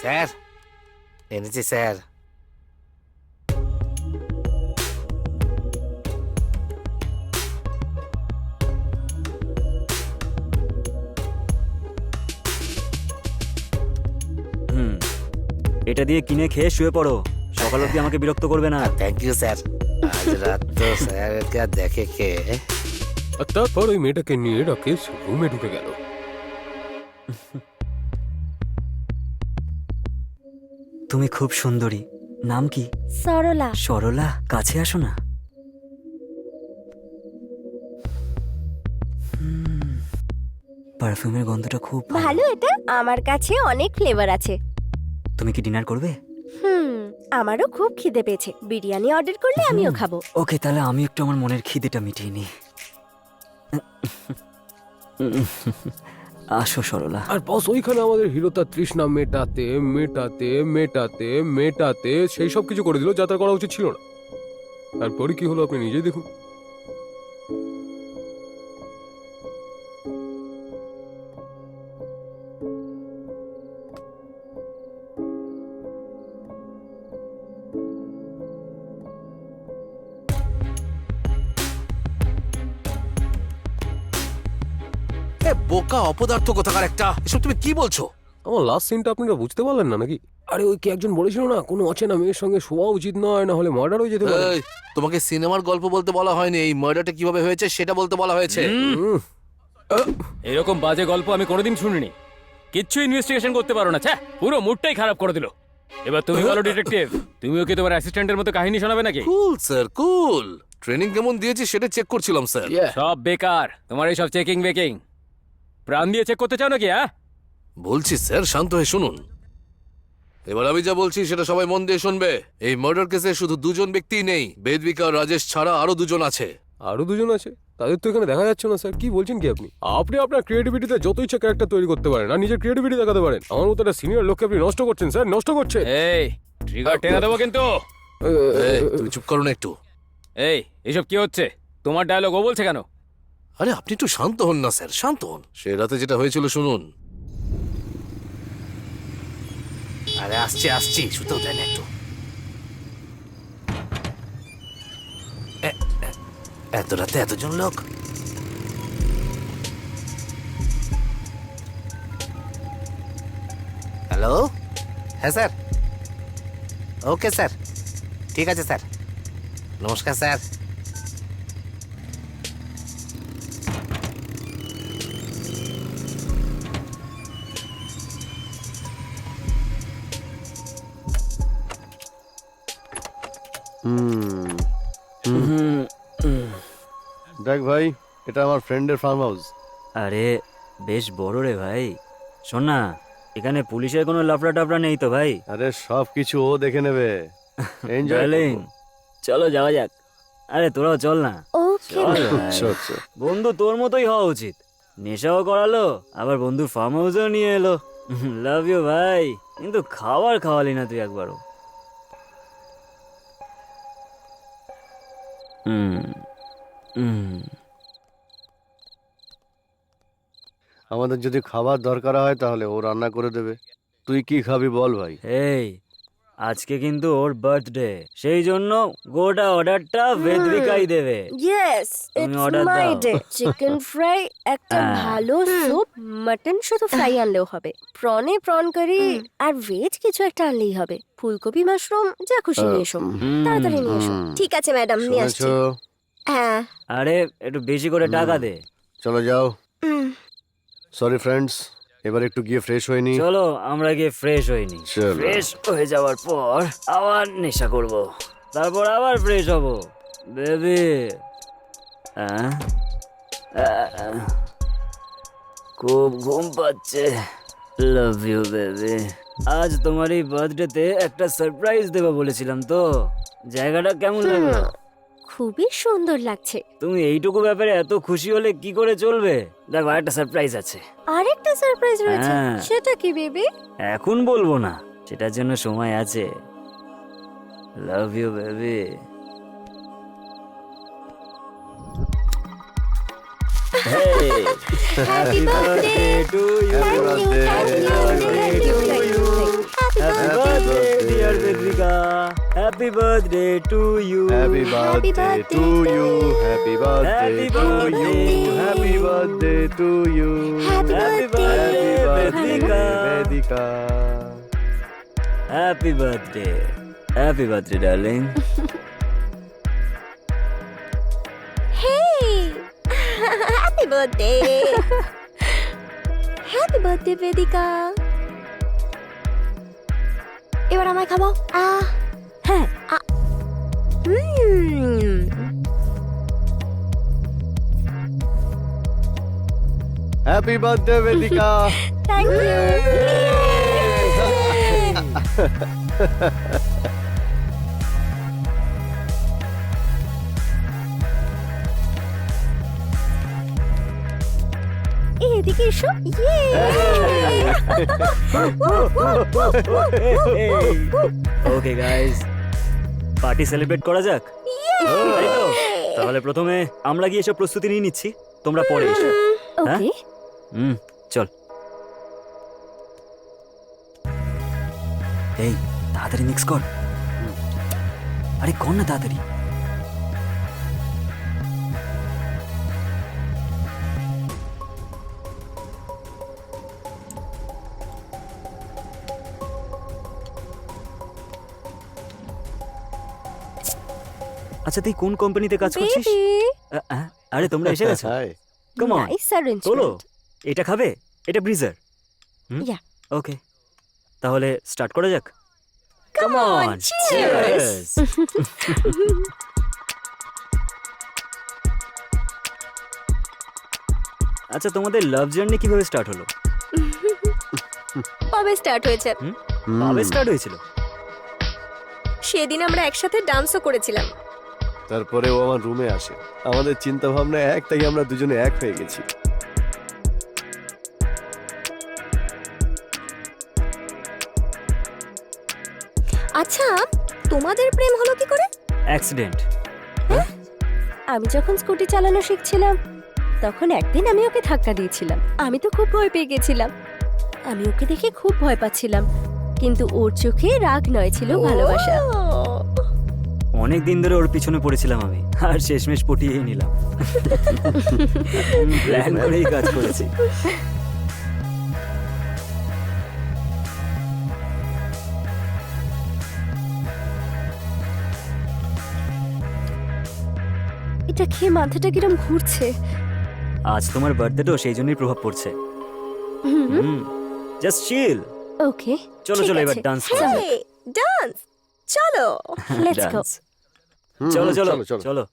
Sir এনেছি sir. এটা দিয়ে কিনে খেয়ে শুয়ে পড়ো, সকাল অবধি আমাকে বিরক্ত করবে না। Thank you sir. আজ রাত তো স্যারকে দেখে কে। আর তারপর ওই মেয়েটাকে নিয়ে রাকেশ রুমে ঢুকে গেল। তুমি খুব সুন্দরী। নাম কি? সরলা। সরলা, কাছে আসো না। পারফিউমের গন্ধটা খুব ভালো। এটা আমার কাছে অনেক ফ্লেভার আছে। তুমি কি ডিনার করবে? আমারও খুব খিদে পেয়েছে। বিরিয়ানি অর্ডার করলে আমিও খাবো। ওকে, তাহলে আমি একটু আমার মনের খিদেটা মিটিয়ে নিই। আসো সরলা। আর বস ওইখানে আমাদের হিরো তার তৃষ্ণা মেটাতে মেটাতে মেটাতে মেটাতে সেই সব কিছু করে দিল যা তার করা উচিত ছিল না। তারপরে কি হলো আপনি নিজেই দেখুন। এ বোকা অপদার্থ কোথাকার একটা, এসব তুমি কি বলছো? আমার লাস্ট সিনটা আপনারা বুঝতে পারলেন না নাকি? আরে ওই কি একজন বলেছিল না কোনো অচেনা মেয়ের সঙ্গে শোয়া উচিত নয়, না হলে মার্ডার হয়ে যেতে পারে। এই, তোমাকে সিনেমার গল্প বলতে বলা হয়নি, এই মার্ডারটা কিভাবে হয়েছে সেটা বলতে বলা হয়েছে। এরকম বাজে গল্প আমি কোনোদিন শুনিনি। কিচ্ছু ইনভেস্টিগেশন করতে পারো না, ছ্যা, পুরো মুডটাই খারাপ করে দিল। এবার তুমি বলো ডিটেকটিভ, তুমিও কি তোমার অ্যাসিস্ট্যান্টের মতো কাহিনী শোনাবে নাকি? কুল স্যার কুল, ট্রেনিং কেমন দিয়েছি সেটা চেক করছিলাম স্যার। সব বেকার তোমার এই সব চেকিং বেকিং। প্রাণ দিয়ে চেক করতে চাও নাকি? হ্যাঁ বলছি স্যার শান্ত হয়ে শুনুন। এবার আমি যা বলছি সেটা সবাই মন দিয়ে শুনবে। এই মার্ডার কেসে শুধু দুজন ব্যক্তিই নেই, বেদবিকা আর রাজেশ ছাড়া আরো দুজন আছে। আরো দুজন আছে, তাদের তো এখানে দেখা যাচ্ছে না স্যার। কি বলছেন কি আপনি? আপনি আপনার ক্রিয়েটিভিটিতে যত ইচ্ছা ক্যারেক্টার তৈরি করতে পারেন আর নিজের ক্রিয়েটিভিটি দেখাতে পারেন। আমার মতো একটা সিনিয়র লোককে আপনি নষ্ট করছেন স্যার, নষ্ট করছেন। এই ট্রিগার টেনে দেবো কিন্তু। এই, তুমি চুপ করো না একটু। এই এসব কি হচ্ছে? তোমার ডায়লগ ও বলছে কেন? আরে আপনি একটু শান্ত হন না স্যার, শান্ত হন। সে রাতে যেটা হয়েছিল শুনুন। আরে আসছি আসছি, শুতেও দেন একটু। এত রাতে এতজন লোক? হ্যালো, হ্যাঁ স্যার, ওকে স্যার, ঠিক আছে স্যার, নমস্কার স্যার। দেখ ভাই, এটা আমার ফ্রেন্ডের ফার্ম হাউস। আরে বেশ বড় রে ভাই। শোন না, এখানে পুলিশের কোনো লাফড়া টাফড়া নেই তো ভাই? আরে সব কিছু ও দেখে নেবে। এনজয় ডার্লিং, চলো যাওয়া যাক। আরে তোরাও চল না। ওকে। চল ভাই। আচ্ছা বন্ধু তোর মতোই হওয়া উচিত। নেশাও করালো, আবার বন্ধুর ফার্ম হাউসেও নিয়ে এলো। লাভ ইউ ভাই, কিন্তু খাবার খাওয়ালি না তুই একবারও। আমাদের যদি খাবার দরকার হয় তাহলে ও রান্না করে দেবে। তুই কি খাবি বল ভাই? এই আজকে কিন্তু ওর বার্থডে, সেই জন্য গোটা অর্ডারটা বেদবিকাই দেবে। ইয়েস, তুমি ইটস order মাই দাও। ডে। চিকেন ফ্রাই, একটা ভালো স্যুপ, মাটন শুধু ফ্রাই আনলেও হবে, প্রনে প্রন কারি, আর ভেজ কিছু একটা আনলেই হবে। ফুলকপি মাশরুম যা খুশি নিয়ে এসো, তাড়াতাড়ি নিয়ে এসো। ঠিক আছে ম্যাডাম, নিয়ে আসছি। শুনেছো? হ্যাঁ। আরে একটু বেশি করে টাকা দে। চলো যাও। সরি ফ্রেন্ডস, এবার একটু গিয়ে ফ্রেশ হয়ে নি। চলো আমরা গিয়ে ফ্রেশ হইনি। চলো। ফ্রেশ হয়ে যাওয়ার পর আবার নেশা করব, তারপর আবার ফ্রেশ হব। বেবি খুব ঘুম পাচ্ছে। Love you baby. আজ তোমার এই বার্থডেতে একটা সারপ্রাইজ দেবো বলেছিলাম তো। জায়গাটা কেমন লাগলো? খুবই সুন্দর লাগছে। তুমি এইটুকু ব্যাপারে এত খুশি হলে কি করে চলবে? দেখো একটা সারপ্রাইজ আছে। আরেকটা সারপ্রাইজ রয়েছে। হ্যাঁ। সেটা কি বেবি? এখন বলবো না, সেটার জন্য সময় আছে। Love you baby. Happy birthday to you. Thank you, thank you, thank you, thank you. Happy happy birthday to you happy birthday to you, happy birthday to you, happy birthday to you, Happy happy birthday, birthday Vedika. Vedika. Happy birthday darling. Hey! Happy birthday! Happy birthday, Vedika! এবার আমায় খাবো। হ্যাঁ। Happy birthday Vedika. Thank you. এদিকে এসো। Okay guys, party celebrate করা যাক। তাই তো? তাহলে প্রথমে আমরা গিয়ে সব প্রস্তুতি নিয়ে নিচ্ছি, তোমরা পরে এসো। হ্যাঁ? ওকে। চল। এই তাড়াতাড়ি মিক্স কর। আরে কর না তাড়াতাড়ি। আচ্ছা তুই কোন কোম্পানিতে কাজ করছিস? আরে তোমরা এসে গেছো। হাই। কাম অন, নাইস তোলো। অ্যারেঞ্জমেন্ট। এটা খাবে? এটা ব্রিজার। Yeah. ওকে, তাহলে স্টার্ট করা যাক। Come on, cheers! আচ্ছা তোমাদের লাভ জার্নি কিভাবে স্টার্ট হলো? কবে স্টার্ট হয়েছে? কবে স্টার্ট হয়েছিল? সেদিন আমরা একসাথে ডান্সও করেছিলাম। তারপরে ও আমার রুমে আসে, আমাদের চিন্তা ভাবনা এক, তাই আমরা দুজনে এক হয়ে গেছি। আচ্ছা, তোমাদের প্রেম হলো কি করে? অ্যাক্সিডেন্ট। আমি যখন স্কুটি চালানো শিখছিলাম তখন একদিন আমি ওকে ধাক্কা দিয়েছিলাম। আমি তো খুব ভয় পেয়ে গেছিলাম। আমি ওকে দেখে খুব ভয় পাচ্ছিলাম, কিন্তু ওর চোখে রাগ নয়, ছিল ভালোবাসা। অনেক দিন ধরে ওর পিছনে পড়েছিলাম আমি, আর শেষমেশ পটিয়েই নিলাম। প্ল্যান করেই কাজ করেছি। এটা খেয়ে মাথাটা কিরম ঘুরছে। আজ তোমার বার্থডে, সেই জন্যই প্রভাব পড়ছে। Just chill. ওকে, চলো চলো এবার ডান্স করা যাক। ডান্স, চলো, লেটস গো। চলো চলো চলো, চলো। চলো।